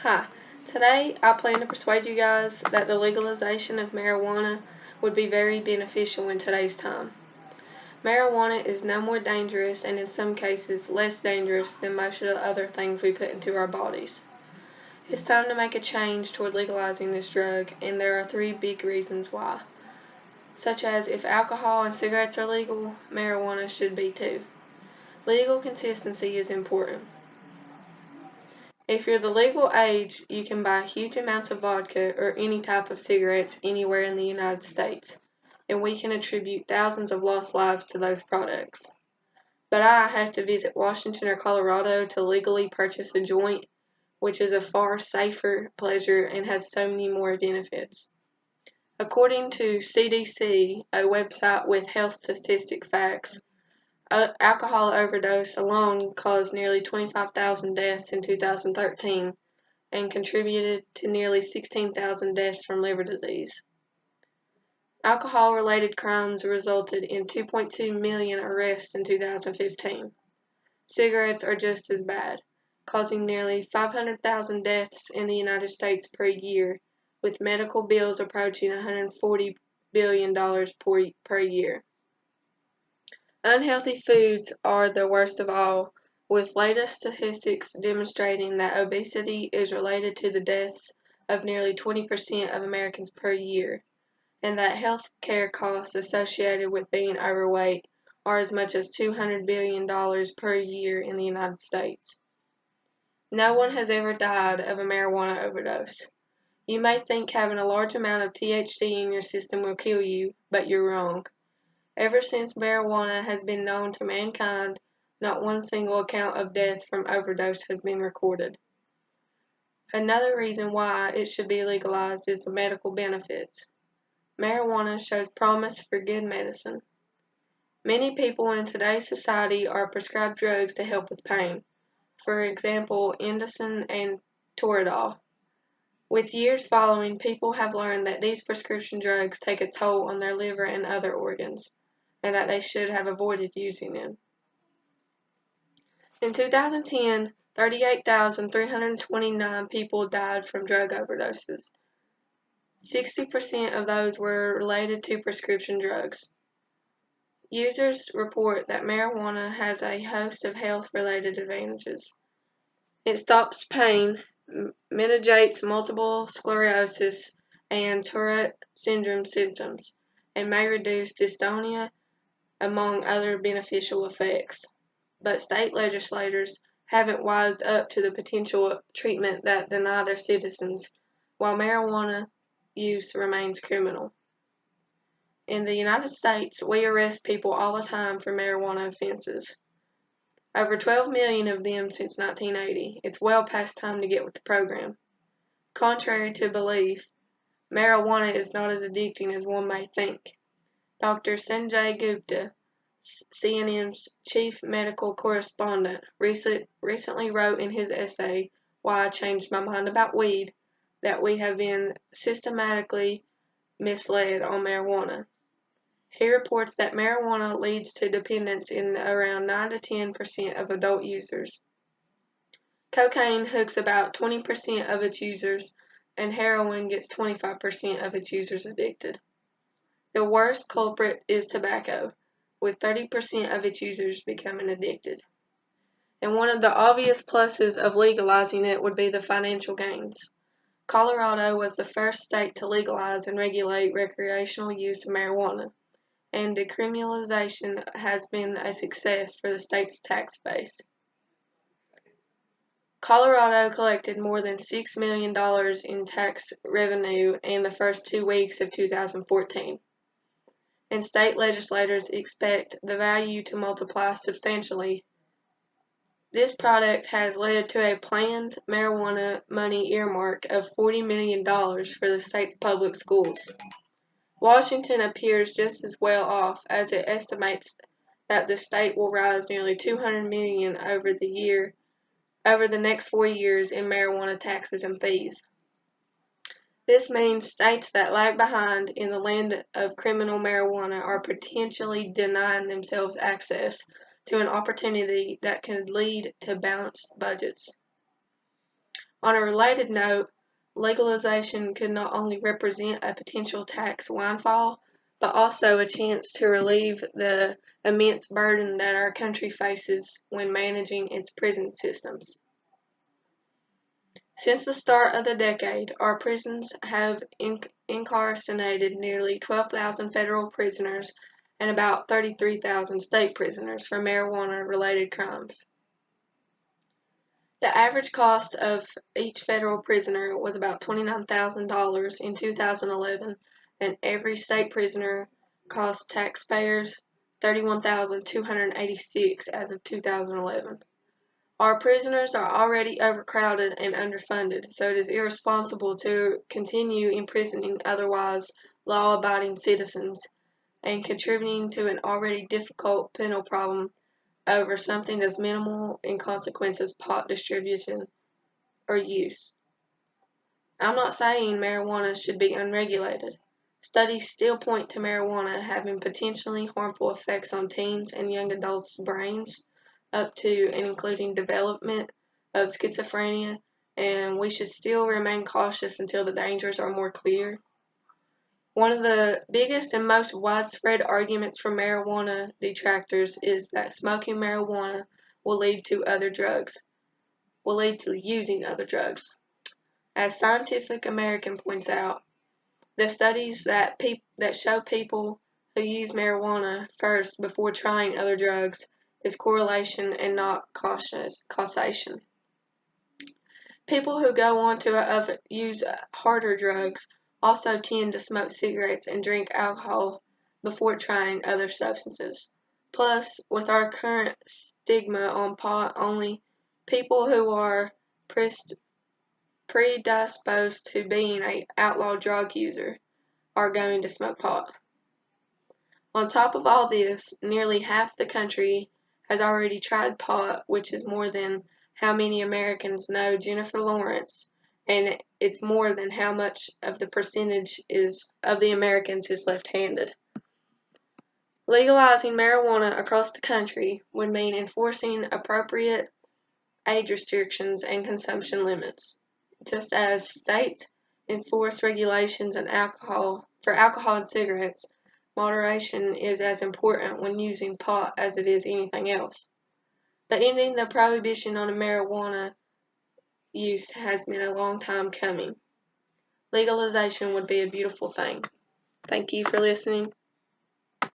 Hi, today I plan to persuade you guys that the legalization of marijuana would be very beneficial in today's time. Marijuana is no more dangerous and in some cases less dangerous than most of the other things we put into our bodies. It's time to make a change toward legalizing this drug, and there are three big reasons why. Such as if alcohol and cigarettes are legal, marijuana should be too. Legal consistency is important. If you're the legal age, you can buy huge amounts of vodka or any type of cigarettes anywhere in the United States, and we can attribute thousands of lost lives to those products. But I have to visit Washington or Colorado to legally purchase a joint, which is a far safer pleasure and has so many more benefits. According to CDC, a website with health statistic facts, alcohol overdose alone caused nearly 25,000 deaths in 2013 and contributed to nearly 16,000 deaths from liver disease. Alcohol-related crimes resulted in 2.2 million arrests in 2015. Cigarettes are just as bad, causing nearly 500,000 deaths in the United States per year, with medical bills approaching $140 billion per year. Unhealthy foods are the worst of all, with latest statistics demonstrating that obesity is related to the deaths of nearly 20% of Americans per year, and that health care costs associated with being overweight are as much as $200 billion per year in the United States. No one has ever died of a marijuana overdose. You may think having a large amount of THC in your system will kill you, but you're wrong. Ever since marijuana has been known to mankind, not one single account of death from overdose has been recorded. Another reason why it should be legalized is the medical benefits. Marijuana shows promise for good medicine. Many people in today's society are prescribed drugs to help with pain. For example, Indocin and Toradol. With years following, people have learned that these prescription drugs take a toll on their liver and other organs, and that they should have avoided using them. In 2010, 38,329 people died from drug overdoses. 60% of those were related to prescription drugs. Users report that marijuana has a host of health-related advantages. It stops pain, mitigates multiple sclerosis and Tourette syndrome symptoms, and may reduce dystonia, among other beneficial effects. But state legislators haven't wised up to the potential treatment that deny their citizens, while marijuana use remains criminal. In the United States, we arrest people all the time for marijuana offenses. Over 12 million of them since 1980. It's well past time to get with the program. Contrary to belief, marijuana is not as addicting as one may think. Dr. Sanjay Gupta, CNN's chief medical correspondent, recently wrote in his essay, Why I Changed My Mind About Weed, that we have been systematically misled on marijuana. He reports that marijuana leads to dependence in around 9 to 10% of adult users. Cocaine hooks about 20% of its users, and heroin gets 25% of its users addicted. The worst culprit is tobacco, with 30% of its users becoming addicted. And one of the obvious pluses of legalizing it would be the financial gains. Colorado was the first state to legalize and regulate recreational use of marijuana, and decriminalization has been a success for the state's tax base. Colorado collected more than $6 million in tax revenue in the first 2 weeks of 2014. And state legislators expect the value to multiply substantially. This product has led to a planned marijuana money earmark of $40 million for the state's public schools. Washington appears just as well off, as it estimates that the state will rise nearly $200 million over the next 4 years in marijuana taxes and fees. This means states that lag behind in the land of criminal marijuana are potentially denying themselves access to an opportunity that could lead to balanced budgets. On a related note, legalization could not only represent a potential tax windfall, but also a chance to relieve the immense burden that our country faces when managing its prison systems. Since the start of the decade, our prisons have incarcerated nearly 12,000 federal prisoners and about 33,000 state prisoners for marijuana-related crimes. The average cost of each federal prisoner was about $29,000 in 2011, and every state prisoner cost taxpayers $31,286 as of 2011. Our prisoners are already overcrowded and underfunded, so it is irresponsible to continue imprisoning otherwise law-abiding citizens and contributing to an already difficult penal problem over something as minimal in consequence as pot distribution or use. I'm not saying marijuana should be unregulated. Studies still point to marijuana having potentially harmful effects on teens and young adults' brains, up to and including development of schizophrenia, and we should still remain cautious until the dangers are more clear. One of the biggest and most widespread arguments for marijuana detractors is that smoking marijuana will lead to using other drugs. As Scientific American points out, the studies that show people who use marijuana first before trying other drugs is correlation and not causation. People who go on to use harder drugs also tend to smoke cigarettes and drink alcohol before trying other substances. Plus, with our current stigma on pot only, people who are predisposed to being an outlaw drug user are going to smoke pot. On top of all this, nearly half the country has already tried pot, which is more than how many Americans know Jennifer Lawrence, and it's more than how much of the percentage of the Americans is left-handed. Legalizing marijuana across the country would mean enforcing appropriate age restrictions and consumption limits. Just as states enforce regulations for alcohol and cigarettes, moderation is as important when using pot as it is anything else. But ending the prohibition on marijuana use has been a long time coming. Legalization would be a beautiful thing. Thank you for listening.